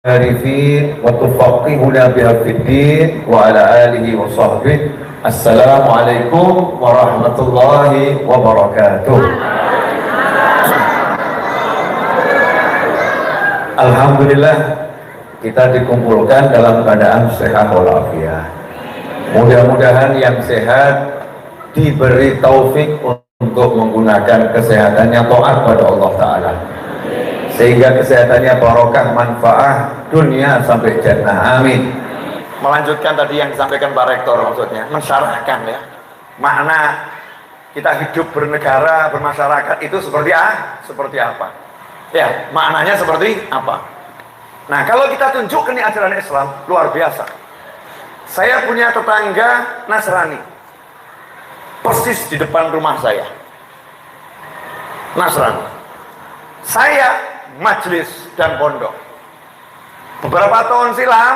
Arifin wa tufaqqihuna biha fid din wa ala alihi wa sahbihi. Assalamualaikum warahmatullahi wabarakatuh. Alhamdulillah kita dikumpulkan dalam keadaan sehat walafiat. Mudah-mudahan yang sehat diberi taufik untuk menggunakan kesehatannya taat pada Allah Ta'ala, sehingga kesehatannya barokah, manfaat dunia sampai jannah, amin. Melanjutkan tadi yang disampaikan Pak Rektor, maksudnya mensyarahkan ya makna kita hidup bernegara, bermasyarakat itu seperti apa ya, maknanya seperti apa. Nah, kalau kita tunjukkan ini ajaran Islam luar biasa. Saya punya tetangga Nasrani persis di depan rumah saya, Nasrani. Saya majelis dan pondok. Beberapa tahun silam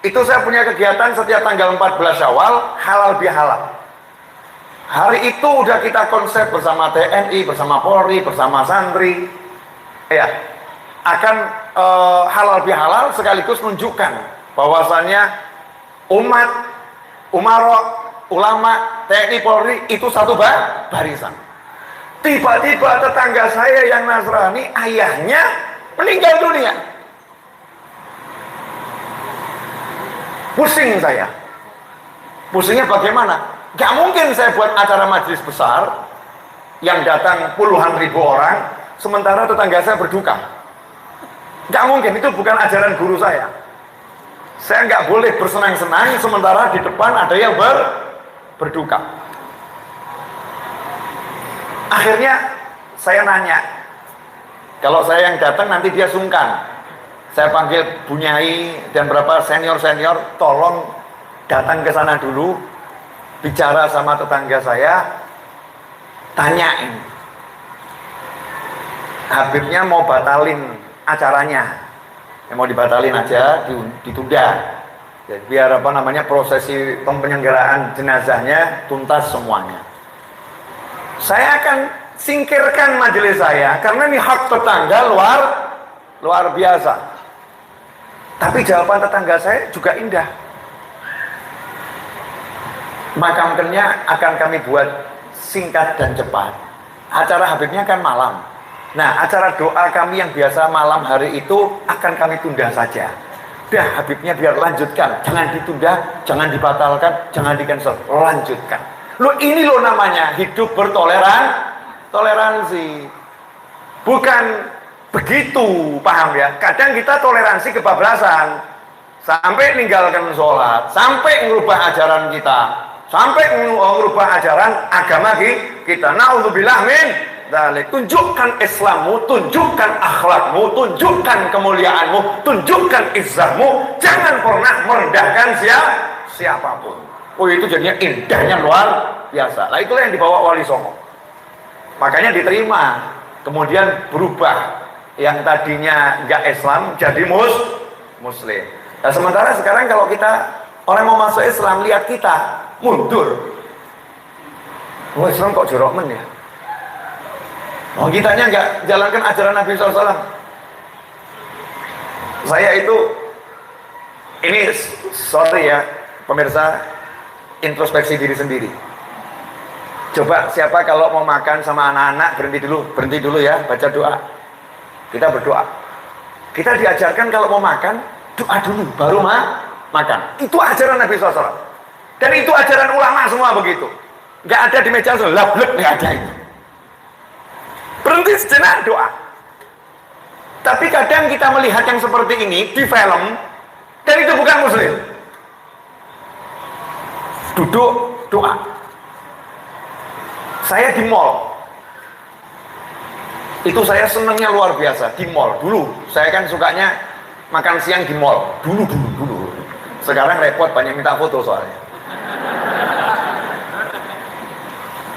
itu saya punya kegiatan setiap tanggal 14 Syawal halal bihalal. Hari itu udah kita konsep bersama TNI, bersama Polri, bersama santri ya, akan halal bihalal sekaligus menunjukkan bahwasannya umat, umarok, ulama, TNI, Polri itu satu barisan. Tiba-tiba tetangga saya yang Nasrani, ayahnya meninggal dunia. Pusing saya. Pusingnya bagaimana? Gak mungkin saya buat acara majelis besar yang datang puluhan ribu orang, sementara tetangga saya berduka. Gak mungkin, itu bukan ajaran guru saya. Saya gak boleh bersenang-senang sementara di depan ada yang berduka. Akhirnya saya nanya, kalau saya yang datang nanti dia sungkan. Saya panggil Bunyai dan beberapa senior-senior, tolong datang ke sana dulu, bicara sama tetangga saya, tanyain Habibnya mau batalin acaranya, mau dibatalin aja, ditunda ya, biar prosesi penyelenggaraan jenazahnya tuntas semuanya. Saya akan singkirkan majelis saya karena ini hak tetangga luar biasa. Tapi jawaban tetangga saya juga indah. Makamnya akan kami buat singkat dan cepat. Acara Habibnya kan malam. Nah, acara doa kami yang biasa malam hari itu akan kami tunda saja. Dah, Habibnya biar lanjutkan, jangan ditunda, jangan dibatalkan, jangan di-cancel, lanjutkan. Loh, ini loh namanya hidup toleransi. Bukan begitu, paham ya? Kadang kita toleransi kebablasan, sampai meninggalkan sholat, sampai merubah ajaran kita, sampai merubah ajaran agama kita. Na'udzubillah min dzalik. Tunjukkan Islammu, tunjukkan akhlakmu, tunjukkan kemuliaanmu, tunjukkan izzahmu. Jangan pernah merendahkan siapapun. Oh, itu jadinya indahnya luar biasa. Nah, itulah yang dibawa Wali Songo. Makanya diterima, kemudian berubah. Yang tadinya nggak Islam jadi Muslim. Nah, sementara sekarang kalau kita orang mau masuk Islam, lihat kita mundur. Oh, Islam kok jorok ya? Oh, kitanya nggak jalankan ajaran Nabi SAW. Saya itu, ini sorry ya pemirsa, introspeksi diri sendiri. Coba siapa kalau mau makan sama anak-anak berhenti dulu ya, baca doa. Kita berdoa. Kita diajarkan kalau mau makan, doa dulu, baru makan. Itu ajaran Nabi SAW. Dan itu ajaran ulama semua begitu. Gak ada di meja lablek, gak ada itu. Berhenti sejenak, doa. Tapi kadang kita melihat yang seperti ini di film, dan itu bukan Muslim. Duduk, doa. Saya di mall. Itu saya senangnya luar biasa di mall. Dulu saya kan sukanya makan siang di mall. Dulu. Sekarang repot, banyak minta foto soalnya.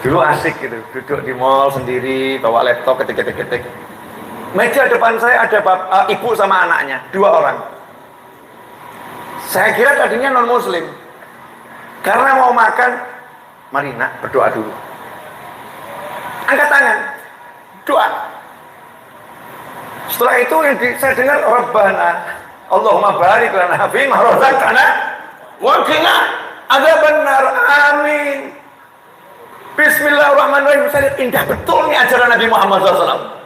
Dulu asik gitu, duduk di mall sendiri, bawa laptop, ketik. Meja depan saya ada ibu sama anaknya, 2 orang. Saya kira tadinya non Muslim. Karena mau makan, mari nak berdoa dulu. Angkat tangan, doa. Setelah itu saya dengar Rabbana Allahumma barik lana fi ma razaqtana wa qina adzabannar. Amin. Bismillahirrahmanirrahim. Saya lihat indah betul nih ajaran Nabi Muhammad SAW.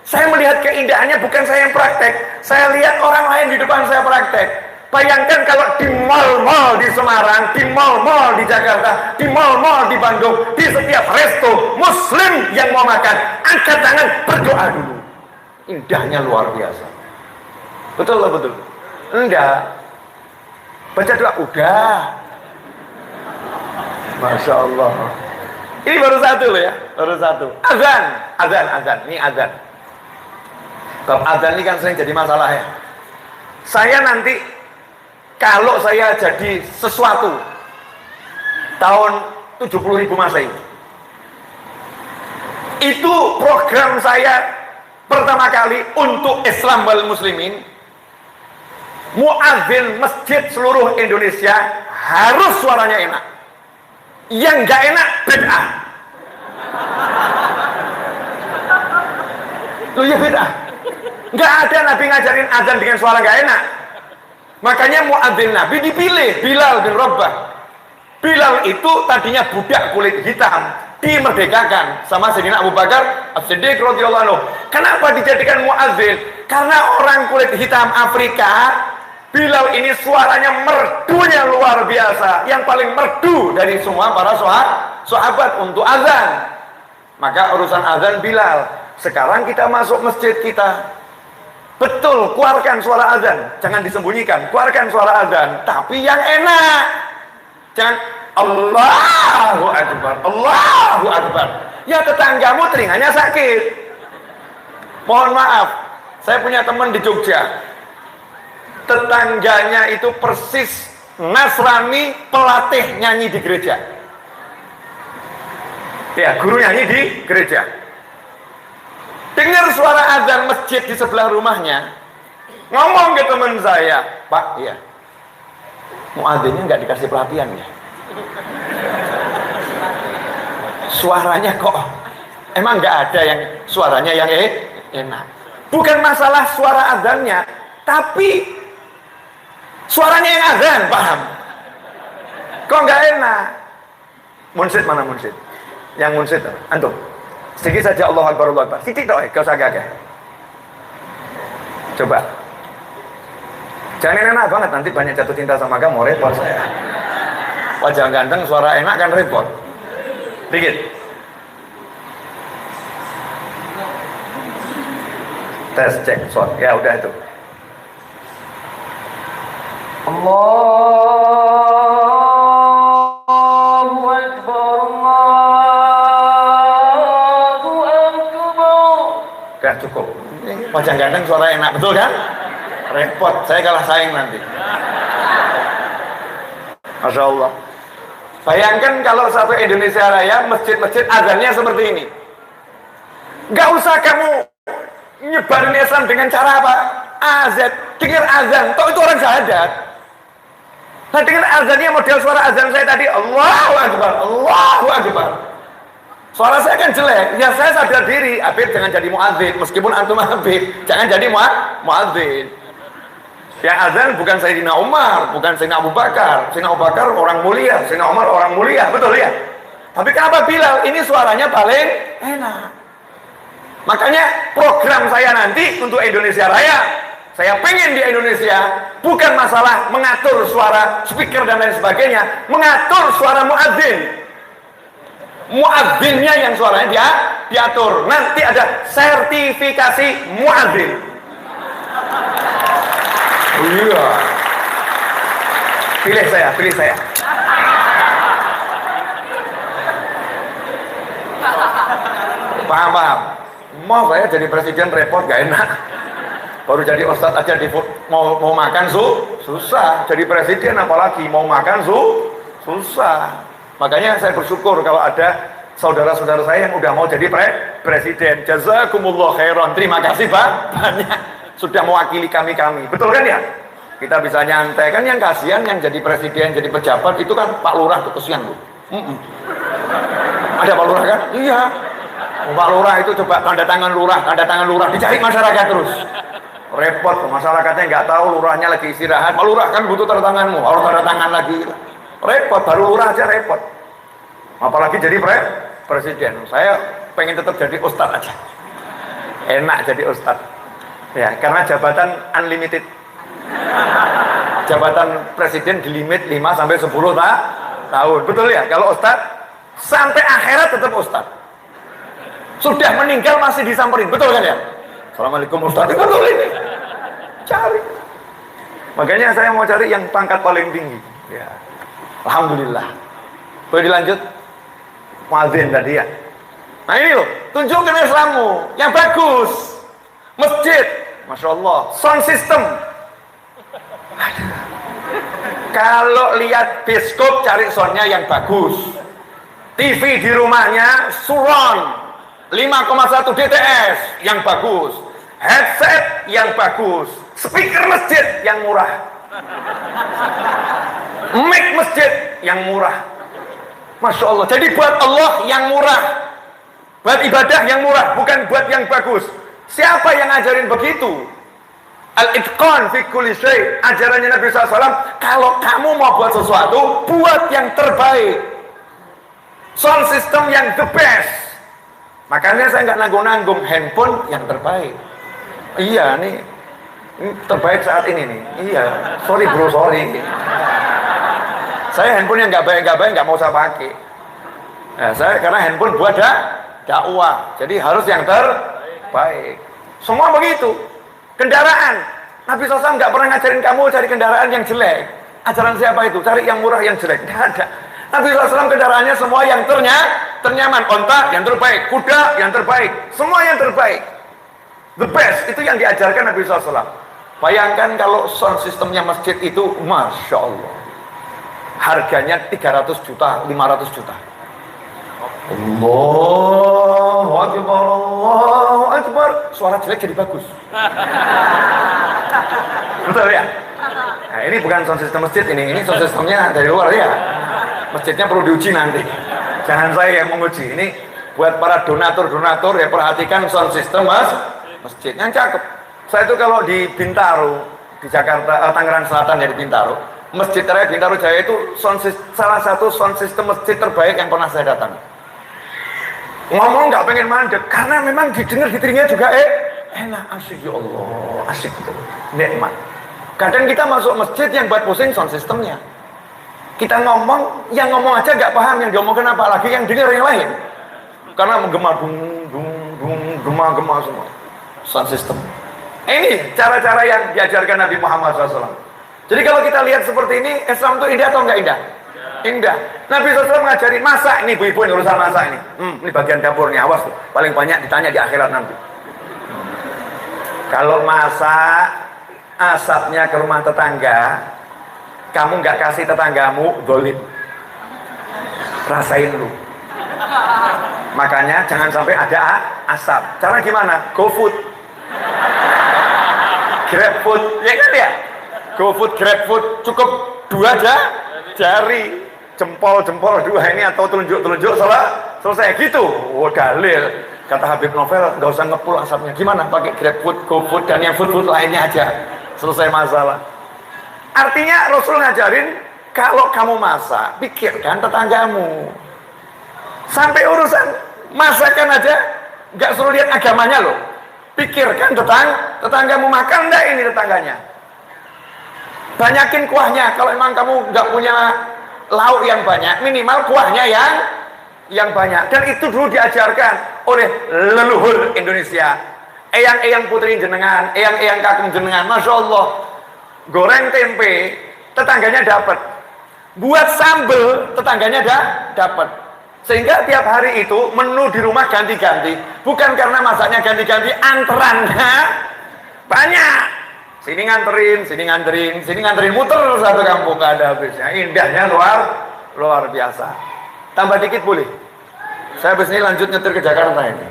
Saya melihat keindahannya, bukan saya yang praktek. Saya lihat orang lain di depan saya praktek. Bayangkan kalau di mal-mal di Semarang, di mal-mal di Jakarta, di mal-mal di Bandung, di setiap resto Muslim yang mau makan, angkat tangan, berdoa dulu. Indahnya luar biasa. Betul lah, betul. Enggak. Baca doa, udah. Masya Allah. Ini baru satu loh ya, baru satu. Azan. Ini azan. Kalau azan ini kan sering jadi masalah ya. Saya nanti, kalau saya jadi sesuatu tahun 70.000 Masehi, itu program saya pertama kali untuk Islam wal Muslimin, muadzin masjid seluruh Indonesia harus suaranya enak. Yang nggak enak bid'ah. Loh ya bid'ah. Nggak ada Nabi ngajarin azan dengan suara nggak enak. Makanya muadzin Nabi dipilih Bilal bin Rabah. Bilal itu tadinya budak kulit hitam, dimerdekakan sama Sayyidina Abu Bakar As-Siddiq radhiyallahu anhu. Kenapa dijadikan muadzin? Karena orang kulit hitam Afrika, Bilal ini suaranya merdunya luar biasa, yang paling merdu dari semua para sahabat untuk azan. Maka urusan azan Bilal. Sekarang kita masuk masjid kita, betul, keluarkan suara azan, jangan disembunyikan, keluarkan suara azan, tapi yang enak. Jangan Allahu Akbar, Allahu Akbar. Ya tetanggamu telinganya sakit. Mohon maaf, saya punya teman di Jogja. Tetangganya itu persis Nasrani, pelatih nyanyi di gereja. Ya, guru nyanyi di gereja. Dengar suara azan masjid di sebelah rumahnya, ngomong ke teman saya, Pak, iya, muadzinnya nggak dikasih pelatihan ya. Suaranya kok, emang nggak ada yang suaranya yang enak. Bukan masalah suara azannya, tapi suaranya yang azan, paham? Kok nggak enak? Munsid mana munsid? Yang munsid, antum. Sedikit saja Allah Akbar, Allah Akbar. Sedikit doang, gak usah gagah. Coba. Jangan enak banget, nanti banyak jatuh cinta sama kamu, repot saya. Wajah ganteng, suara enak kan repot. Dikit. Tes, cek, shot. Ya udah itu. Allahu Akbar, Allahu Akbar. Gak cukup. Wajah ganteng, suara enak, betul kan? Repot, saya kalah saing nanti. Masya Allah. Bayangkan kalau satu Indonesia Raya, masjid-masjid azannya seperti ini. Gak usah kamu nyebarin Islam dengan cara apa? Azan, dengar azan, toh itu orang syahadat. Nah dengan azannya model suara azan saya tadi, Allahu Akbar, Allahu Akbar. Suara saya kan jelek, ya saya sadar diri, Habib jangan jadi muadzin, meskipun antum Habib, jangan jadi muadzin. Yang azan bukan Sayyidina Umar, bukan Sayyidina Abu Bakar. Sayyidina Abu Bakar orang mulia, Sayyidina Umar orang mulia, betul ya? Tapi kenapa Bilal ini suaranya paling enak? Makanya program saya nanti untuk Indonesia Raya, saya pengen di Indonesia bukan masalah mengatur suara speaker dan lain sebagainya, mengatur suara muadzin. Muadzinnya yang suaranya dia diatur. Nanti ada sertifikasi muadzin. Oh iya. Pilih saya. Paham. Mau saya jadi presiden repot gak enak. Baru jadi ustadz aja mau makan susah. Jadi presiden apalagi mau makan susah. Makanya saya bersyukur kalau ada saudara-saudara saya yang udah mau jadi presiden. Jazakumullah khairan. Terima kasih banyak sudah mewakili kami. Betul kan ya? Kita bisa nyantai. Kan yang kasihan yang jadi presiden, jadi pejabat itu kan Pak Lurah tuh kesian tuh. Ada Pak Lurah kan? Iya. Pak Lurah itu coba tanda tangan lurah, dicari masyarakat terus. Repot, masyarakatnya nggak tahu, lurahnya lagi istirahat. Pak Lurah kan butuh tanda tanganmu, harus tanda tangan lagi. Repot, baru lurah aja repot. Apalagi jadi presiden. Saya pengen tetap jadi ustadz aja. Enak jadi ustadz. Ya, karena jabatan unlimited. Jabatan presiden di limit 5 sampai 10 tahun. Betul ya? Kalau ustadz sampai akhirat tetap ustadz. Sudah meninggal masih disamperin. Betul kan ya? Assalamualaikum ustadz. Betul ini. Cari. Makanya saya mau cari yang pangkat paling tinggi. Ya. Alhamdulillah. Boleh dilanjut? Muadzin tadi ya. Nah ini loh, tunjukkan Islammu yang bagus. Masjid, Masya Allah. Sound system. Kalau lihat bioskop, cari soundnya yang bagus. TV di rumahnya surround 5,1 DTS yang bagus. Headset yang bagus. Speaker masjid yang murah. Mic masjid yang murah. Masya Allah. Jadi buat Allah yang murah, buat ibadah yang murah, bukan buat yang bagus. Siapa yang ngajarin begitu? Al-itqan fi kulli syai'. Ajarannya Nabi SAW. Kalau kamu mau buat sesuatu, buat yang terbaik. Sound system yang the best. Makanya saya nggak nanggung-nanggung, handphone yang terbaik. Iya nih, ini terbaik saat ini nih. Iya, sorry bro, sorry. Saya handphone yang nggak baik nggak mau saya pakai. Nah, saya karena handphone buat dakwah, jadi harus yang terbaik. Semua begitu. Kendaraan, Nabi SAW nggak pernah ngajarin kamu cari kendaraan yang jelek. Ajaran siapa itu? Cari yang murah yang jelek. Nggak ada. Nabi SAW kendaraannya semua yang ternyaman. Onta yang terbaik, kuda yang terbaik, semua yang terbaik. The best, itu yang diajarkan Nabi SAW. Bayangkan kalau sound systemnya masjid itu, Masya Allah. Harganya 300 juta, 500 juta. Allahu Akbar, Allahu Akbar. Suara jelek jadi bagus. Betul ya? Nah, ini bukan sound system masjid ini sound systemnya dari luar ya. Masjidnya perlu diuji nanti. Jangan saya yang menguji. Ini buat para donatur ya, perhatikan sound system masjid yang cakep. Saya itu kalau di Bintaro, di Jakarta, Tangerang Selatan ya, di Bintaro, Masjid Raya Bintaro Jaya itu salah satu sound system masjid terbaik yang pernah saya datang. Ngomong nggak pengen mandek karena memang didengar di telinga juga enak, asyik ya Allah, asyik gitu, nikmat. Kadang kita masuk masjid yang buat pusing sound systemnya. Kita ngomong, yang ngomong aja nggak paham yang diomongkan apa, lagi yang dengar yang lain. Karena menggema gema semua. Sound system. Ini cara-cara yang diajarkan Nabi Muhammad SAW. Jadi kalau kita lihat seperti ini, Islam itu indah atau enggak indah? Indah. Nabi SAW ngajari masak. Ini ibu-ibu yang urusan masak ini. Ini bagian dapurnya, awas tuh. Paling banyak ditanya di akhirat nanti. Kalau masak, asapnya ke rumah tetangga, kamu nggak kasih tetanggamu, dolim. Rasain lu. Makanya jangan sampai ada asap. Cara gimana? GoFood. GrabFood, ya kan ya? GoFood, GrabFood, cukup 2 jari, jempol 2 ini atau telunjuk selesai gitu. Oh dalil. Kata Habib Novel, nggak usah ngepul asapnya. Gimana? Pakai GrabFood, GoFood dan yang food lainnya aja. Selesai masalah. Artinya Rasul ngajarin, kalau kamu masak, pikirkan tetanggamu. Sampai urusan masakan aja, nggak suruh lihat agamanya loh. Pikirkan tetanggamu makan enggak ini tetangganya. Banyakin kuahnya. Kalau memang kamu nggak punya lauk yang banyak, minimal kuahnya yang banyak. Dan itu dulu diajarkan oleh leluhur Indonesia. Eyang-eyang putri jenengan, eyang-eyang kakung jenengan, Masya Allah. Goreng tempe, tetangganya dapat. Buat sambel, tetangganya dapat. Sehingga tiap hari itu menu di rumah ganti-ganti. Bukan karena masaknya ganti-ganti, antreannya banyak. Sini nganterin, muter satu kampung, gak ada habisnya. Indahnya luar biasa. Tambah dikit boleh? Saya habis ini lanjut nyetir ke Jakarta ini.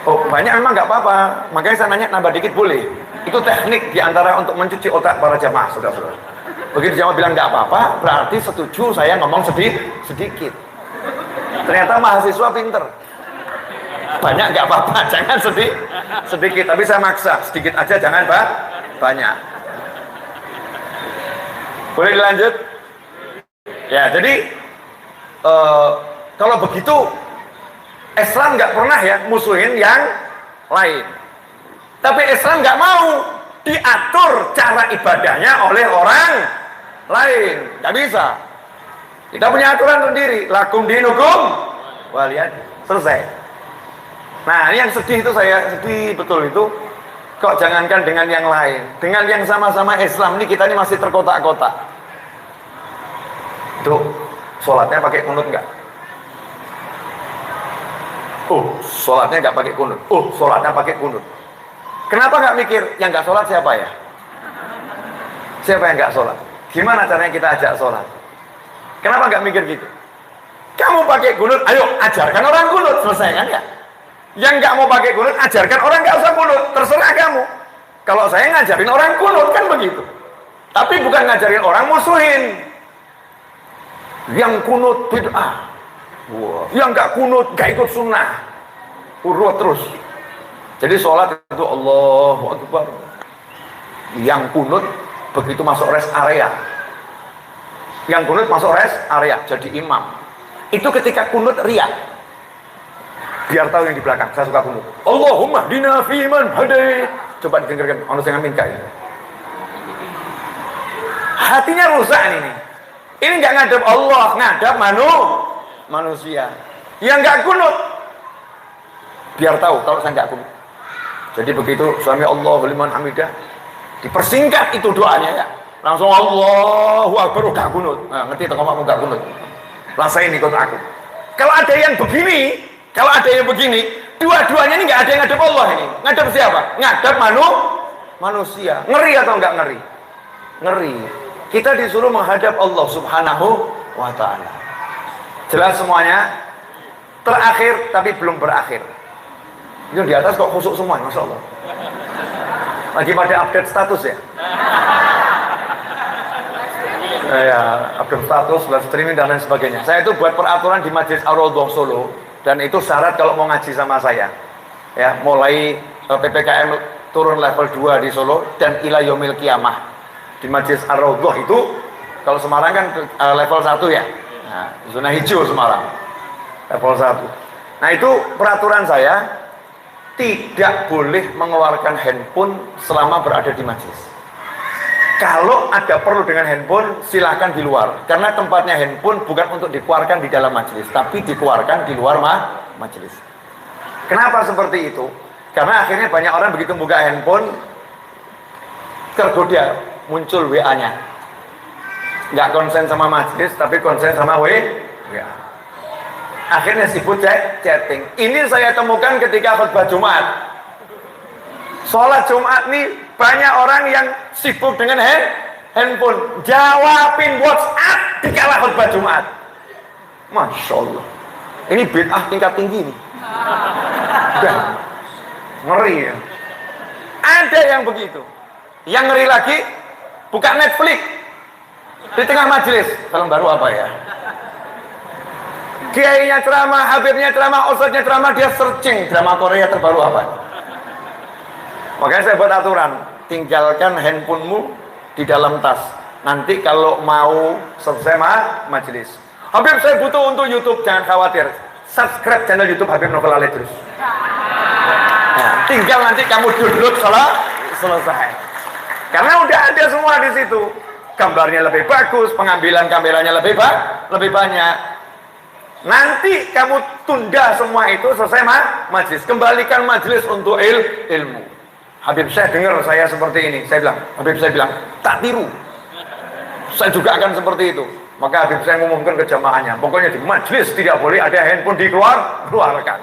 Oh banyak memang nggak apa-apa. Makanya saya nanya nambah dikit boleh. Itu teknik diantara untuk mencuci otak para jamaah, saudara-saudara. Begitu jamaah bilang nggak apa-apa, berarti setuju saya ngomong sedikit. Ternyata mahasiswa pinter. Banyak nggak apa-apa, jangan sedikit, tapi saya maksa sedikit aja, jangan banyak. Boleh dilanjut? Ya, jadi kalau begitu Islam nggak pernah ya musuhin yang lain. Tapi Islam nggak mau diatur cara ibadahnya oleh orang lain, nggak bisa. Kita punya aturan sendiri, lakum dinukum waliyad, selesai. Nah, ini yang sedih itu, saya sedih betul itu. Kok jangankan dengan yang lain, dengan yang sama-sama Islam ini kita ini masih terkotak-kotak. Itu sholatnya pakai kunut nggak? Sholatnya nggak pakai kunut. Sholatnya pakai kunut. Kenapa nggak mikir yang nggak sholat siapa ya? Siapa yang nggak sholat? Gimana caranya kita ajak sholat? Kenapa nggak mikir gitu? Kamu pakai kunut, ayo ajarkan orang kunut, selesai kan ya? Yang nggak mau pakai kunut, ajarkan orang nggak usah kunut, terserah kamu. Kalau saya ngajarin orang kunut kan begitu. Tapi bukan ngajarin orang musuhin. Yang kunut bid'ah, yang nggak kunut nggak ikut sunnah, urut terus. Jadi sholat itu Allahu Akbar. Yang kunut begitu masuk rest area. Yang kunut masuk rest area, jadi imam. Itu ketika kunut riak. Biar tahu yang di belakang, saya suka kunut. Allahumma hdina fi man hadait. Coba didengarkan, ono sing ngamin kae. Hatinya rusak ini. Ini nggak ngadep Allah, ngadep manusia. Yang nggak kunut, biar tahu kalau saya nggak kunut. Jadi begitu suami Allahu liman hamidah, dipersingkat itu doanya ya. Langsung Allahu Akbar udah kunut. Nah, ngerti toh kamu nggak kunut? Rasain ikut aku. Kalau ada yang begini, dua-duanya ini nggak ada yang ngadep Allah ini. Ngadep siapa? Ngadep manusia. Ngeri atau nggak ngeri? Ngeri. Kita disuruh menghadap Allah Subhanahu wa ta'ala. Jelas semuanya? Terakhir tapi belum berakhir. Itu di atas kok khusuk semua, Masya Allah. Lagi pada update status ya? Ya, update status, live streaming dan lain sebagainya. Saya itu buat peraturan di Majelis Ar-Raudhah Solo, dan itu syarat kalau mau ngaji sama saya. Ya, mulai PPKM turun level 2 di Solo dan ila yaumil qiyamah. Di Majelis Ar-Raudhah itu, kalau Semarang kan level 1 ya. Nah, zona hijau Semarang. Level 1. Nah, itu peraturan saya, tidak boleh mengeluarkan handphone selama berada di majelis. Kalau ada perlu dengan handphone, silahkan di luar. Karena tempatnya handphone bukan untuk dikeluarkan di dalam majelis, tapi dikeluarkan di luar majelis. Kenapa seperti itu? Karena akhirnya banyak orang begitu buka handphone, tergoda, muncul WA-nya. Nggak konsen sama majelis, tapi konsen sama WA. Akhirnya sibuk chatting. Ini saya temukan ketika khutbah Jumat. Sholat Jumat nih banyak orang yang sibuk dengan handphone, jawabin WhatsApp di kala khutbah Jumat. Masya Allah. Ini bid'ah tingkat tinggi nih. Ngeri ya. Ada yang begitu. Yang ngeri lagi, buka Netflix di tengah majelis. Film baru apa ya? Kiainya ceramah, habibnya ceramah, ustadznya ceramah, dia searching drama Korea terbaru apa. Makanya saya buat aturan, tinggalkan handphonemu di dalam tas. Nanti kalau mau selesai majelis, Habib saya butuh untuk YouTube, jangan khawatir, subscribe channel YouTube Habib Novel Ali terus. Nah, tinggal nanti kamu download selesai. Karena udah ada semua di situ, gambarnya lebih bagus, pengambilan kameranya lebih banyak. Nanti kamu tunda semua itu selesai majelis, kembalikan majelis untuk ilmu. Habib saya dengar saya seperti ini, Habib saya bilang tak tiru, saya juga akan seperti itu. Maka Habib saya ngumumkan ke jamaahnya, pokoknya di majelis tidak boleh ada handphone dikeluarkan.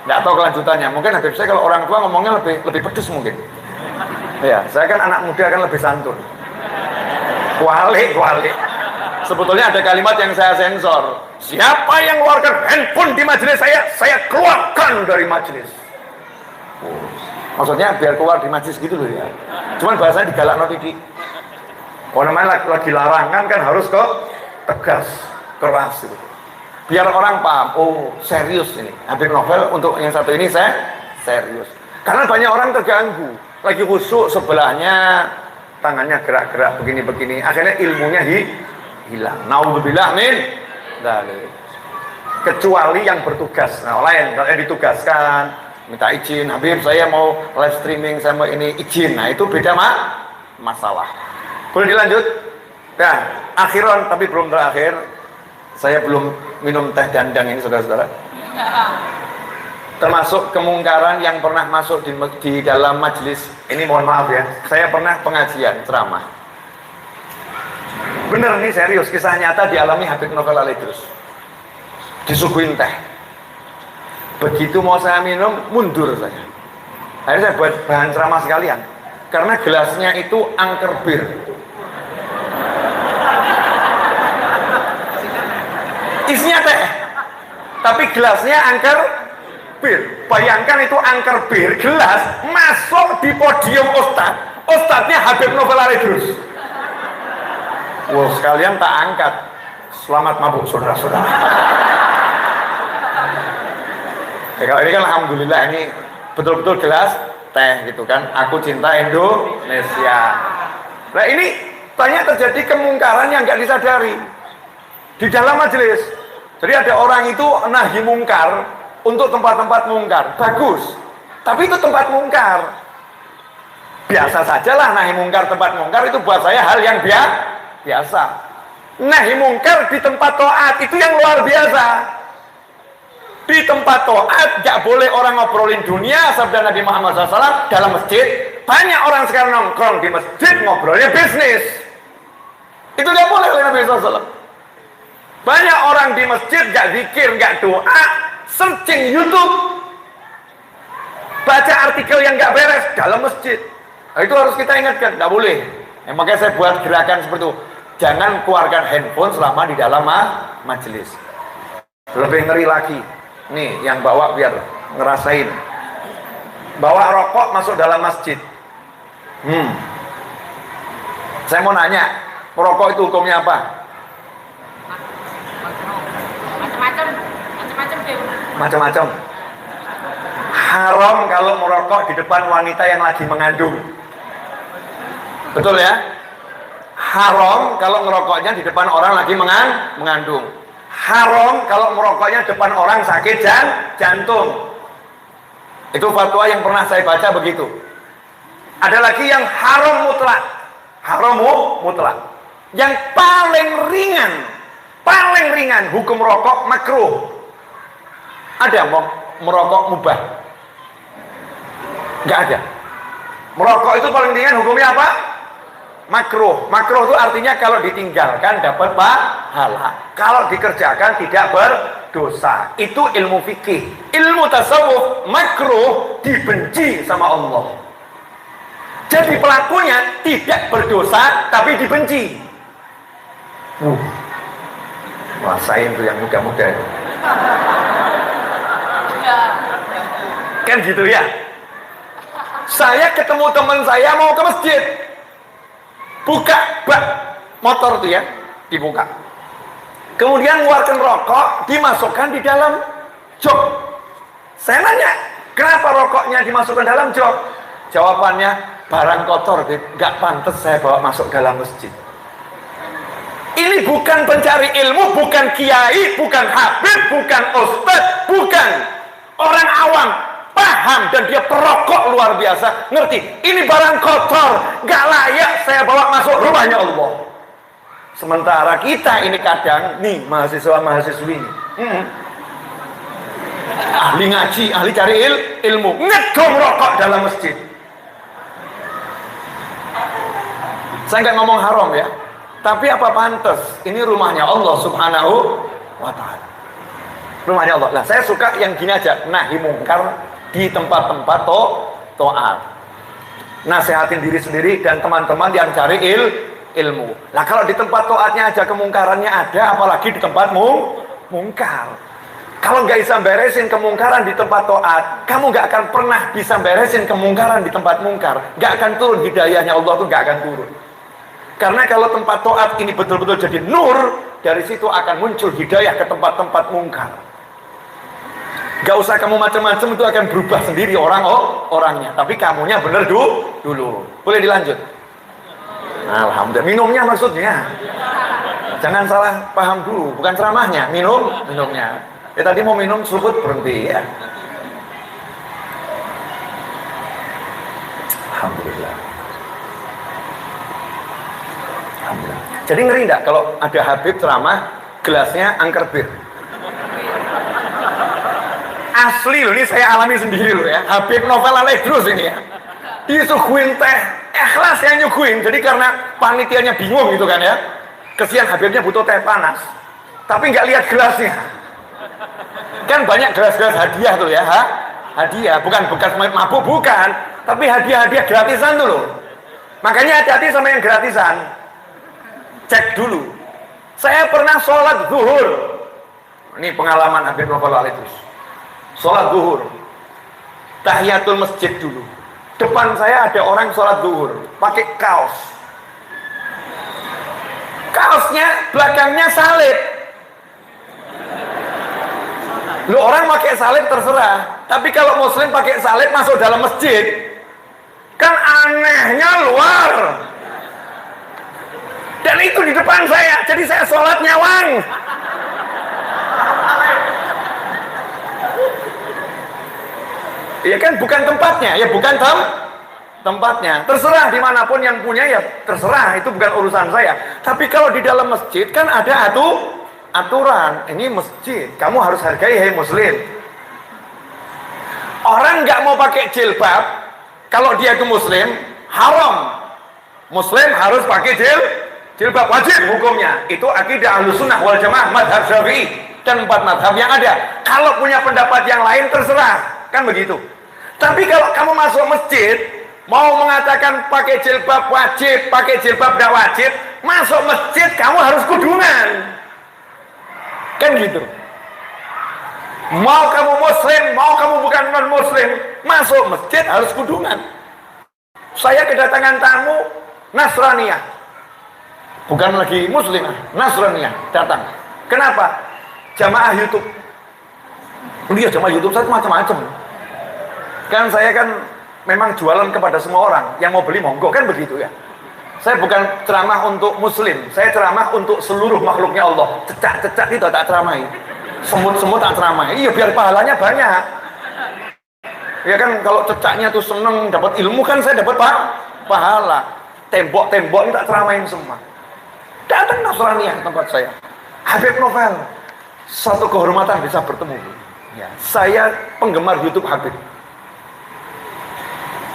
Nggak tahu kelanjutannya, mungkin Habib saya kalau orang tua ngomongnya lebih pedes mungkin. Ya, saya kan anak muda kan lebih santun. Kualik. Sebetulnya ada kalimat yang saya sensor. Siapa yang keluarkan handphone di majelis saya keluarkan dari majelis. Maksudnya biar keluar di majelis gitu loh ya. Cuman bahasanya digalak titik. Kalau namanya lagi larangan kan harus kok tegas, keras gitu. Biar orang paham, oh serius ini. Habib Novel untuk yang satu ini saya serius. Karena banyak orang terganggu. Lagi khusyuk sebelahnya, tangannya gerak-gerak begini-begini. Akhirnya ilmunya hilang. Naudzubillah min dzalik. Kecuali yang bertugas. Nah, lain kalau yang ditugaskan, minta izin, Habib saya mau live streaming, saya mau ini izin. Nah, itu beda masalah. Boleh dilanjut? Nah, akhiran tapi belum terakhir. Saya belum minum teh dandang ini saudara-saudara. Termasuk kemungkaran yang pernah masuk di dalam majelis. Ini mohon maaf ya, saya pernah pengajian ceramah. Bener nih serius, kisah nyata dialami Habib Novel Al-Idrus. Disuguhin teh. Begitu mau saya minum, mundur saya. Akhirnya saya buat bahan ceramah sekalian. Karena gelasnya itu angker bir. Isinya teh, tapi gelasnya angker bir. Bayangkan itu angker bir, gelas masuk di podium Ustadznya Habib Novel Al-Idrus. Wah, sekalian tak angkat. Selamat mabuk saudara-saudara. Kalau ini kan alhamdulillah ini betul-betul gelas teh gitu kan. Aku cinta Indonesia. Nah ini banyak terjadi kemungkaran yang nggak disadari di dalam majelis. Jadi ada orang itu nahi mungkar untuk tempat-tempat mungkar, bagus. Tapi itu tempat mungkar. Biasa sajalah nahi mungkar tempat mungkar itu buat saya hal yang biasa. Nahi mungkar di tempat taat itu yang luar biasa. Di tempat taat gak boleh orang ngobrolin dunia, sabda Nabi Muhammad SAW dalam masjid. Banyak orang sekarang nongkrong di masjid ngobrolnya bisnis. Itu gak boleh oleh Nabi SAW. Banyak orang di masjid gak zikir, gak doa, searching YouTube, baca artikel yang gak beres dalam masjid. Nah, itu harus kita ingatkan, gak boleh. Makanya saya buat gerakan seperti itu. Jangan keluarkan handphone selama di dalam majelis. Lebih ngeri lagi. Nih, yang bawa biar ngerasain. Bawa rokok masuk dalam masjid. Saya mau nanya, merokok itu hukumnya apa? Macam-macam. Haram kalau merokok di depan wanita yang lagi mengandung. Betul ya? Haram kalau merokoknya di depan orang lagi mengandung. Haram kalau merokoknya depan orang sakit jantung. Itu fatwa yang pernah saya baca begitu. Ada lagi yang haram mutlak. Haram mutlak. Yang paling ringan hukum rokok makruh. Ada merokok mubah? Nggak ada. Merokok itu paling ringan hukumnya apa? Makruh. Makruh itu artinya kalau ditinggalkan dapat pahala, kalau dikerjakan tidak berdosa. Itu ilmu fikih. Ilmu tasawuf, makruh dibenci sama Allah. Jadi pelakunya tidak berdosa tapi dibenci. Rasain tuh yang muda-muda itu. Kan gitu ya. Saya ketemu teman saya mau ke masjid, buka bak motor tuh ya, dibuka. Kemudian mengeluarkan rokok, dimasukkan di dalam jok. Saya nanya, kenapa rokoknya dimasukkan dalam jok? Jawabannya, barang kotor, gak pantas saya bawa masuk dalam masjid. Ini bukan pencari ilmu, bukan kiai, bukan habib, bukan ustadz, bukan orang awam. Paham dan dia perokok luar biasa, ngerti ini barang kotor, gak layak saya bawa masuk rumahnya Allah. Sementara kita ini kadang nih mahasiswa-mahasiswi ahli ngaji, ahli cari ilmu, ngedom rokok dalam masjid. Saya nggak ngomong haram ya, tapi apa pantas ini rumahnya Allah Subhanahu wa ta'ala, rumahnya Allah. Nah saya suka yang gini aja, nahi mungkar di tempat-tempat to'at. Nasehatin diri sendiri dan teman-teman yang cari ilmu. Nah kalau di tempat to'atnya aja kemungkarannya ada, apalagi di tempat mungkar. Kalau nggak bisa beresin kemungkaran di tempat to'at, kamu nggak akan pernah bisa beresin kemungkaran di tempat mungkar. Nggak akan turun hidayahnya Allah tuh, nggak akan turun. Karena kalau tempat to'at ini betul-betul jadi nur, dari situ akan muncul hidayah ke tempat-tempat mungkar. Gak usah kamu macam-macam, itu akan berubah sendiri orangnya. Tapi kamunya bener dulu. Boleh dilanjut? Alhamdulillah. Minumnya maksudnya. Jangan salah paham dulu, bukan ceramahnya, minumnya. Tadi mau minum seruput berhenti ya. Alhamdulillah. Jadi ngeri enggak kalau ada Habib ceramah gelasnya angker bir? Asli loh, ini saya alami sendiri loh ya. Habib Novel Al-Idrus ini ya. Disuguhin teh, ikhlas yang nyuguhin. Jadi karena panitianya bingung gitu kan ya. Kesian Habibnya butuh teh panas. Tapi nggak lihat gelasnya. Kan banyak gelas-gelas hadiah tuh ya, hadiah, bukan bekas mabuk, bukan, tapi hadiah-hadiah gratisan tuh loh. Makanya hati-hati sama yang gratisan. Cek dulu. Saya pernah sholat zuhur. Ini pengalaman Habib Novel Al-Idrus. Sholat zuhur, tahiyatul masjid dulu. Depan saya ada orang sholat zuhur, pakai kaos. Kaosnya belakangnya salib. Lu orang pakai salib terserah, tapi kalau muslim pakai salib masuk dalam masjid, kan anehnya luar. Dan itu di depan saya, jadi saya sholat nyawang. Ya kan bukan tempatnya, ya bukan tempatnya. Terserah dimanapun yang punya ya terserah, itu bukan urusan saya. Tapi kalau di dalam masjid kan ada aturan, ini masjid, kamu harus hargai, hei muslim. Orang nggak mau pakai jilbab, kalau dia itu muslim, haram. Muslim harus pakai jilbab, wajib hukumnya. Itu akidah Ahlussunnah wal Jamaah, mazhab Syafi'i dan 4 mazhab yang ada. Kalau punya pendapat yang lain terserah, kan begitu. Tapi kalau kamu masuk masjid, mau mengatakan pakai jilbab wajib, pakai jilbab tidak wajib, masuk masjid kamu harus kudungan. Kan gitu. Mau kamu muslim, mau kamu bukan non muslim, masuk masjid harus kudungan. Saya kedatangan tamu Nasraniyah, bukan lagi muslim, Nasraniyah datang. Kenapa? Jamaah YouTube. Dia jamaah YouTube saya macam-macam. Kan saya kan memang jualan kepada semua orang, yang mau beli monggo, kan begitu ya. Saya bukan ceramah untuk muslim, saya ceramah untuk seluruh makhluknya Allah. Cecak-cecak itu tak ceramahi, semut-semut tak ceramahi. Iya, biar pahalanya banyak. Ya kan, kalau cecaknya tuh seneng dapat ilmu, kan saya dapat pahala. Tembok-tembok ini tak ceramahin semua. Datang Nasraniyah ke tempat saya. Habib Novel, satu kehormatan bisa bertemu. Ya, saya penggemar YouTube Habib.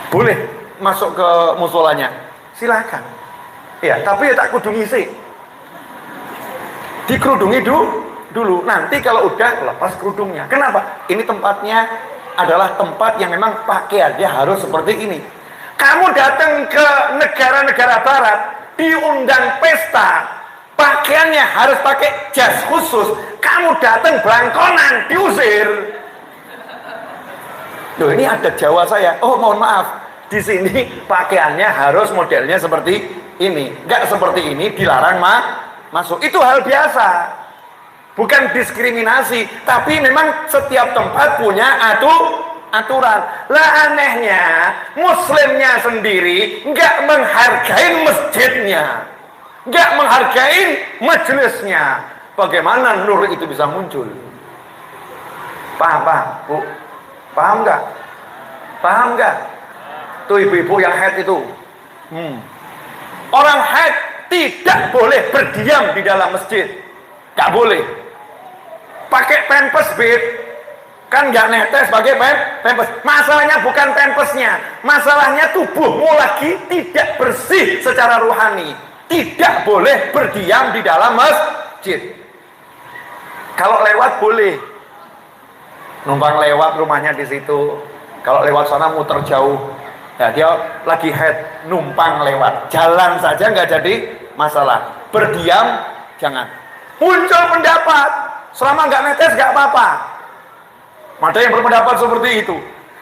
Boleh masuk ke musolanya, silakan. Ya, tapi ya tak kudungi sih. Dikerudungi dulu. Nanti kalau udah lepas kerudungnya. Kenapa? Ini tempatnya adalah tempat yang memang pakaiannya harus seperti ini. Kamu datang ke negara-negara barat, diundang pesta, pakaiannya harus pakai jas khusus. Kamu datang belangkonan, diusir. Loh, ini ada Jawa saya. Oh, mohon maaf. Di sini pakaiannya harus modelnya seperti ini. Enggak seperti ini, dilarang masuk. Itu hal biasa. Bukan diskriminasi, tapi memang setiap tempat punya aturan. Lah anehnya, muslimnya sendiri enggak menghargai masjidnya, enggak menghargai majelisnya. Bagaimana nur itu bisa muncul? Paham, Bu? Paham enggak? Paham enggak? Tuh ibu-ibu yang haid itu. Orang haid tidak boleh berdiam di dalam masjid. Enggak boleh. Pakai pampers, Bib. Kan nggak netes pakai pampers. Masalahnya bukan pampersnya, masalahnya tubuhmu lagi tidak bersih secara rohani. Tidak boleh berdiam di dalam masjid. Kalau lewat boleh, numpang lewat rumahnya di situ. Kalau lewat sana muter jauh, ya dia lagi head, numpang lewat, jalan saja nggak jadi masalah. Berdiam jangan. Muncul pendapat, selama nggak netes nggak apa-apa. Ada yang berpendapat seperti itu.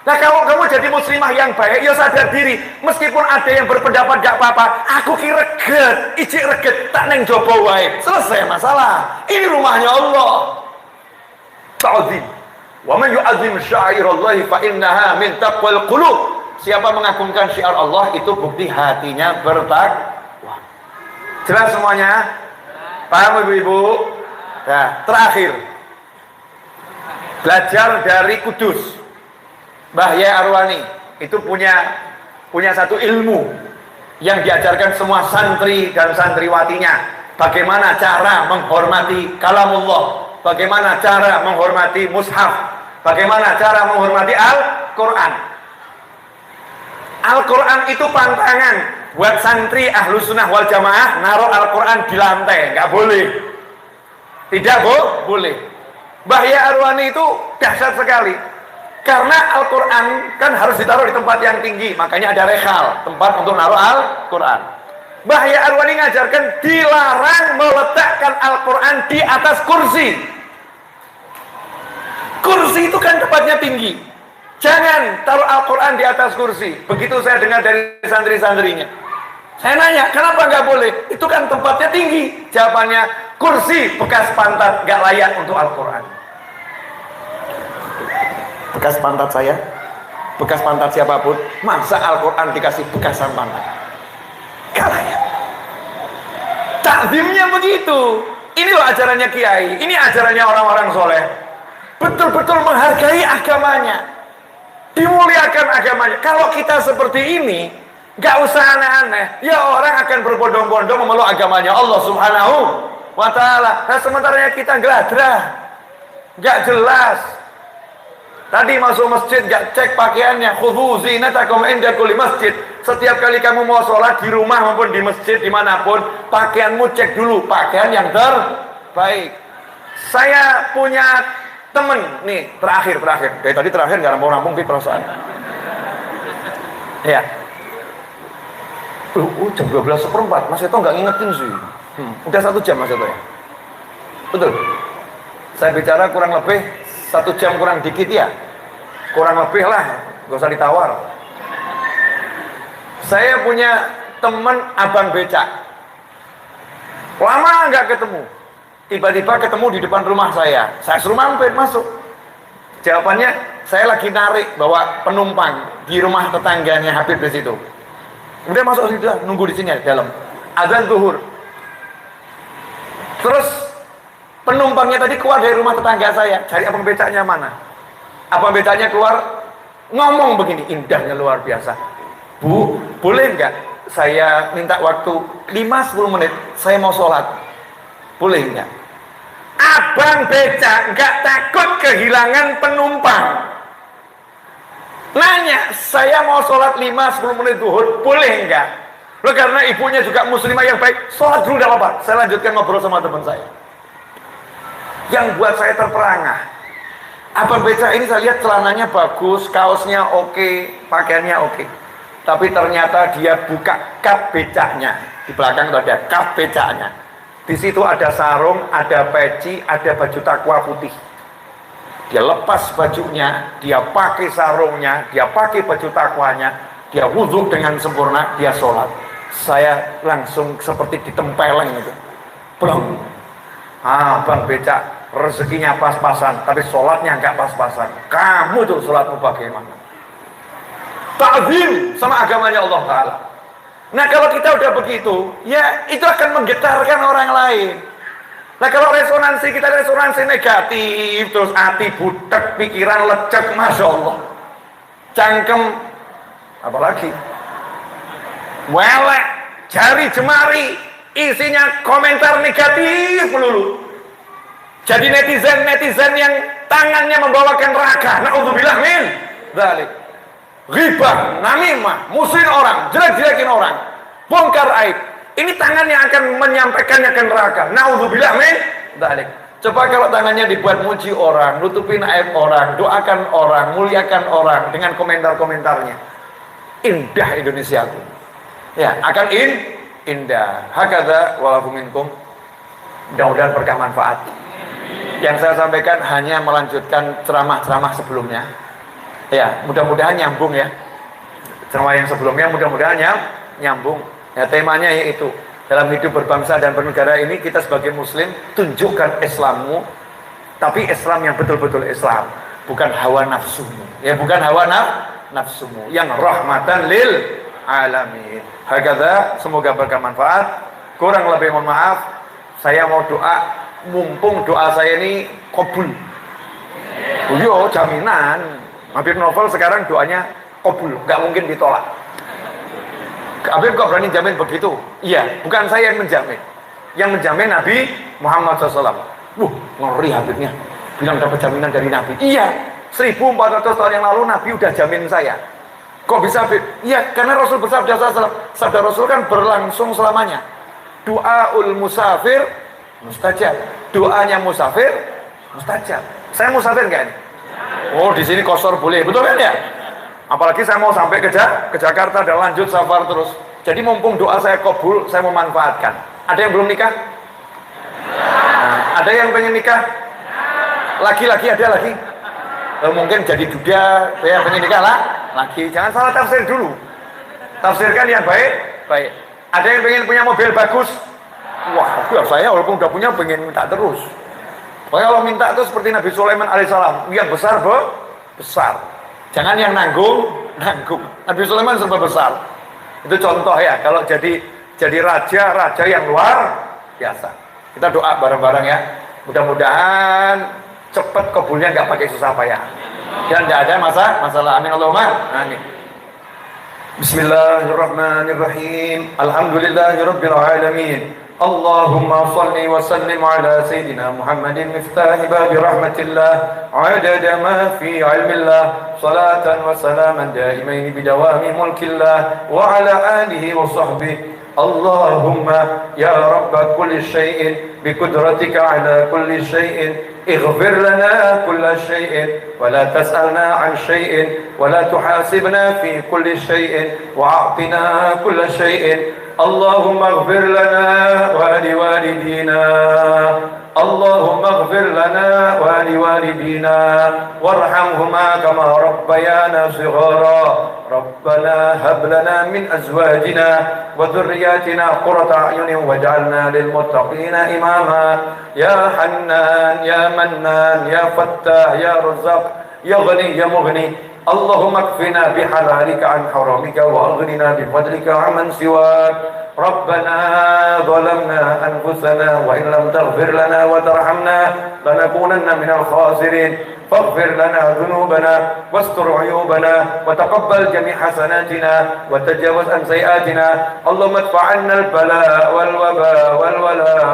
Nah kalau kamu jadi muslimah yang baik, ya sadar diri. Meskipun ada yang berpendapat gak apa-apa, aku ki reget, ijik reget, tak neng jopo wae. Selesai masalah. Ini rumahnya Allah. Ta'zim. Wa man yu'azzim syairallahi fa innaha min taqwal qulub. Siapa mengagungkan syiar Allah, itu bukti hatinya bertakwa. Jelas semuanya? Paham ibu-ibu? Nah, terakhir. Belajar dari Kudus. Mbah Yai Arwani itu punya satu ilmu yang diajarkan semua santri dan santriwatinya. Bagaimana cara menghormati kalamullah, bagaimana cara menghormati mushaf, bagaimana cara menghormati Al-Quran. Al-Quran itu pantangan buat santri Ahlus Sunnah wal Jamaah naruh Al-Quran di lantai, nggak boleh. Tidak boleh. Mbah Yai Arwani itu dahsyat sekali. Karena Al-Quran kan harus ditaruh di tempat yang tinggi, makanya ada rekhal, tempat untuk naruh Al-Quran. Mbah Yai Arwani ngajarkan dilarang meletakkan Al-Quran di atas kursi. Kursi itu kan tempatnya tinggi. Jangan taruh Al-Quran di atas kursi. Begitu saya dengar dari santri-santrinya. Saya nanya, kenapa nggak boleh? Itu kan tempatnya tinggi. Jawabannya, kursi bekas pantat nggak layak untuk Al-Quran. Bekas pantat saya, bekas pantat siapapun, masa Al-Quran dikasih bekasan pantat? Gak layak. Takzimnya begitu. Ini loh ajarannya kiai, ini ajarannya orang-orang soleh. Betul-betul menghargai agamanya, dimuliakan agamanya. Kalau kita seperti ini, gak usah aneh-aneh, ya orang akan berbondong-bondong memeluk agamanya Allah Subhanahu wa Ta'ala. Nah sementara kita geladrah, gak jelas. Tadi masuk masjid gak cek pakaiannya. Khudhu zinatakum inda kulli masjid. Setiap kali kamu mau sholat di rumah maupun di masjid dimanapun, pakaianmu cek dulu pakaian yang terbaik. Saya punya temen nih, terakhir dari tadi terakhir gak rampung-rampung di perasaan. Ya. Jam 12:04 Mas Eto gak ngingetin sih. Udah 1 jam Mas Eto ya. Betul. Saya bicara kurang lebih 1 jam kurang dikit ya, kurang lebih lah, gak usah ditawar. Saya punya teman abang becak, lama nggak ketemu, tiba-tiba ketemu di depan rumah saya suruh mampir masuk. Jawabannya, saya lagi narik bawa penumpang di rumah tetangganya Habib di situ. Udah masuk situ, nunggu di sini ya, dalam azan zuhur. Terus penumpangnya tadi keluar dari rumah tetangga saya, cari abang becaknya mana. Abang becaknya keluar, ngomong begini, indahnya luar biasa. Bu, boleh nggak saya minta waktu 5-10 menit, saya mau sholat. Boleh nggak? Abang becak nggak takut kehilangan penumpang. Nanya, saya mau sholat 5-10 menit zuhur, boleh nggak? Loh, karena ibunya juga muslimah yang baik, sholat dulu nggak apa-apa. Saya lanjutkan ngobrol sama teman saya. Yang buat saya terperangah, abang becak ini saya lihat celananya bagus, kaosnya oke, pakaiannya oke, tapi ternyata dia buka kap becaknya. Di belakang itu ada kap becaknya. Di situ ada sarung, ada peci, ada baju takwa putih. Dia lepas bajunya, dia pakai sarungnya, dia pakai baju takwanya, dia wudhu dengan sempurna, dia sholat. Saya langsung seperti ditempeleng itu, plong. Bang becak rezekinya pas-pasan, tapi sholatnya nggak pas-pasan. Kamu tuh sholatmu bagaimana? Ta'zim sama agamanya Allah Ta'ala. Nah kalau kita udah begitu, ya itu akan menggetarkan orang lain. Nah kalau resonansi kita resonansi negatif, terus hati butek, pikiran lecek, Masya Allah, cangkem, apalagi welek, jari jemari, isinya komentar negatif melulu. Jadi netizen yang tangannya membawakan neraka. Na'udzubillah min dzalik. Ghibah, namimah, musuhin orang, jelek-jelekin orang, bongkar aib. Ini tangan yang akan menyampaikannya ke neraka. Na'udzubillah min dzalik. Coba kalau tangannya dibuat muji orang, nutupin aib orang, doakan orang, muliakan orang dengan komentar-komentarnya. Indah Indonesiaku. Ya, akan indah. Hakadza walakum minkum. Mudah-mudahan berkah manfaat. Yang saya sampaikan hanya melanjutkan ceramah-ceramah sebelumnya. Ya, mudah-mudahan nyambung ya. Sama yang sebelumnya mudah-mudahan nyambung. Ya, temanya yaitu dalam hidup berbangsa dan bernegara ini kita sebagai muslim tunjukkan Islammu, tapi Islam yang betul-betul Islam, bukan hawa nafsumu. Ya, bukan hawa nafsumu yang rahmatan lil alamin. Hakadha, semoga bermanfaat. Kurang lebih mohon maaf. Saya mau doa, mumpung doa saya ini kabul. Yo, jaminan. Habib Novel sekarang doanya kabul, nggak mungkin ditolak. Habib kok berani jamin begitu? Iya, bukan saya yang menjamin. Yang menjamin Nabi Muhammad SAW. Ngeri Habibnya. Bilang dapat jaminan dari Nabi. Iya, 1400 tahun yang lalu Nabi udah jamin saya. Kok bisa Habib? Iya, karena Rasul bersabda SAW. Sabda Rasul kan berlangsung selamanya. Doaul musafir mustajab. Doanya musafir mustajab. Saya musafir nggak ini? Oh, di sini kosor boleh, betul kan ya? Apalagi saya mau sampai ke Jakarta dan lanjut safar terus. Jadi mumpung doa saya kabul, saya memanfaatkan. Ada yang belum nikah? Ada yang pengen nikah? Laki-laki ada lagi? Mungkin jadi duda, saya pengen nikah lah. Lagi, jangan salah tafsir dulu. Tafsirkan yang baik. Ada yang pengen punya mobil bagus? Wah, saya walaupun udah punya pengen minta terus. Kalau minta itu seperti Nabi Sulaiman alaihissalam, yang besar besar. Jangan yang nanggung. Nabi Sulaiman serba besar. Itu contoh ya. Kalau jadi raja yang luar biasa. Kita doa bareng-bareng ya. Mudah-mudahan cepat kabulnya, nggak pakai susah payah. Dan tidak ada masalah. Amin Allahumma. Amin. Bismillahirrahmanirrahim. Alhamdulillahirabbil alamin. Allahumma salli wa sallim ala Sayyidina Muhammadin miftah bab rahmatillah adada ma fi ilmillah salatan wa salaman daimain bidawami mulkillah wa ala alihi wa sahbihi Allahumma ya rabb kulli shay'in biqudratika ala kulli shay'in اغفر لنا كل شيء ولا تسألنا عن شيء ولا تحاسبنا في كل شيء وأعطنا كل شيء اللهم اغفر لنا ولوالدينا اللهم اغفر لنا ولوالدينا وارحمهما كما ربيانا صغارا ربنا هب لنا من أزواجنا وذرياتنا قرة أعين واجعلنا للمتقين إماما يا حنان يا منان يا فتاح يا رزاق يا غني يا مغني اللهم اكفنا بحلالك عن حرامك واغننا بفضلك عمن سواك ربنا ظلمنا أنفسنا وإن لم تغفر لنا وترحمنا لنكونن من الخاسرين فاغفر لنا ذنوبنا واستر عيوبنا وتقبل جميع حسناتنا وتجاوز عن سيئاتنا اللهم ادفع عنا البلاء والوباء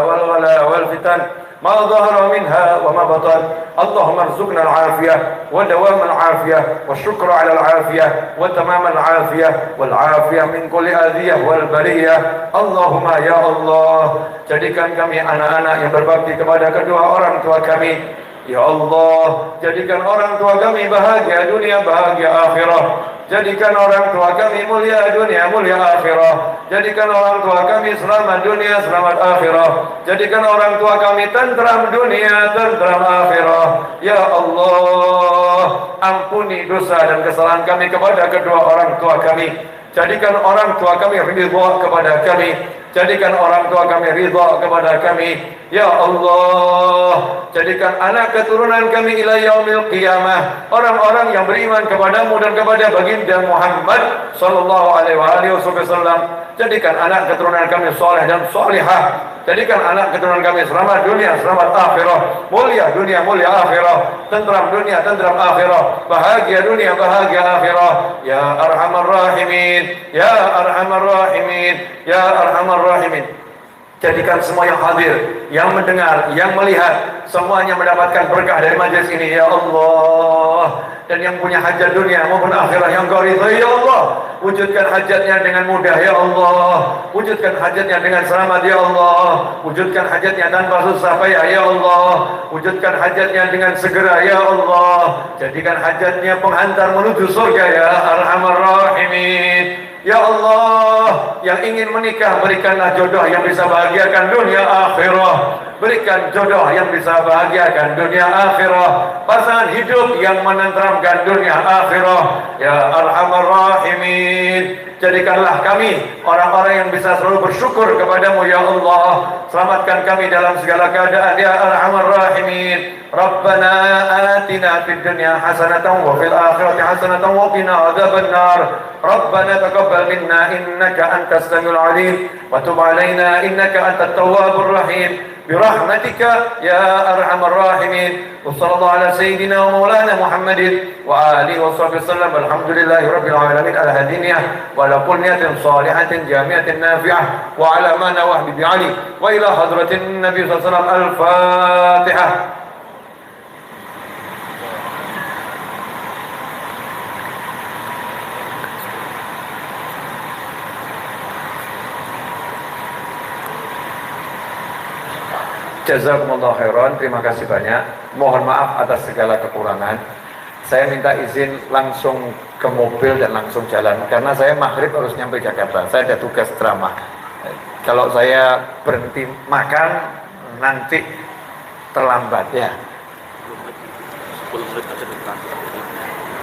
والغلاء والفتن ما ظهر منها وما بطن اللهم ارزقنا العافية ودوام العافية والشكر على العافية وتمام العافية والعافية من كل أذية والبلية اللهم ya Allah jadikan kami anak-anak yang berbakti kepada kedua orang tua kami. Ya Allah, jadikan orang tua kami bahagia dunia, bahagia akhirat. Jadikan orang tua kami mulia dunia, mulia akhirat. Jadikan orang tua kami selamat dunia, selamat akhirat. Jadikan orang tua kami tentram dunia, tentram akhirat. Ya Allah, ampuni dosa dan kesalahan kami kepada kedua orang tua kami. Jadikan orang tua kami ridha kepada kami. Jadikan orang tua kami ridha kepada kami. Ya Allah, jadikan anak keturunan kami ila yaumil qiyamah orang-orang yang beriman kepadamu dan kepada baginda Muhammad sallallahu alaihi wasallam. Jadikan anak keturunan kami soleh dan solihah. Jadikan anak keturunan kami selamat dunia, selamat akhirat. Mulia dunia, mulia akhirat. Tentram dunia, tentram akhirat. Bahagia dunia, bahagia akhirat. Ya arhamar rahimin, ya arhamar rahimin, ya arhamar rahimin. Jadikan semua yang hadir, yang mendengar, yang melihat, semuanya mendapatkan berkah dari majelis ini, ya Allah. Dan yang punya hajat dunia maupun akhirat yang Kau ridhai, ya Allah, wujudkan hajatnya dengan mudah, ya Allah. Wujudkan hajatnya dengan selamat, ya Allah. Wujudkan hajatnya tanpa susah payah, ya Allah. Wujudkan hajatnya dengan segera, ya Allah. Jadikan hajatnya penghantar menuju surga, ya Arhamar Rahimin. Ya Allah, yang ingin menikah berikanlah jodoh yang bisa bahagiakan dunia akhirat. berikan jodoh yang bisa bahagiakan dunia akhirah, pasangan hidup yang menenteramkan dunia akhirah. Ya Arhamar Rahimin, jadikanlah kami orang-orang yang bisa selalu bersyukur kepadamu ya Allah. Selamatkan kami dalam segala keadaan ya Arhamar Rahimin. Rabbana atina fid dunya hasanatan wa fil akhirati hasanatan wa qina adzabannar. Rabbana taqabbal minna innaka antas samiul alim wa tub alaina innaka antat tawwabur rahim. Birahmatika ya arhamar rahimin. Wassallallahu ala sayyidina wa maulana Muhammadin wa alihi wa sahbihi wasallam. Alhamdulillahi rabbil alamin ala hadiniyah wa ala kulli niyatin salihatin jamiatin nafi'ah wa ala ma nawah bi ali wa ila hadratin nabi sallallahu alaihi wasallam. Al-Fatihah. Jazakumullah khairan, terima kasih banyak. Mohon maaf atas segala kekurangan. Saya minta izin langsung ke mobil dan langsung jalan karena saya maghrib harus nyampe Jakarta. Saya ada tugas drama. Kalau saya berhenti makan nanti terlambat ya.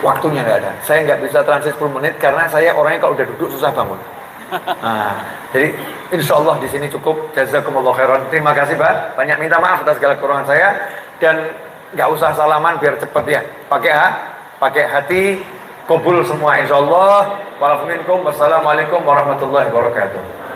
Waktunya nggak ada. Saya nggak bisa transit 10 menit karena saya orangnya kalau udah duduk susah bangun. Nah, jadi insya Allah di sini cukup. Jazakumullah khairan. Terima kasih Pak. Banyak minta maaf atas segala kekurangan saya dan nggak usah salaman biar cepet ya. Pakai hati, kabul semua insya Allah. Wassalamualaikum warahmatullahi wabarakatuh.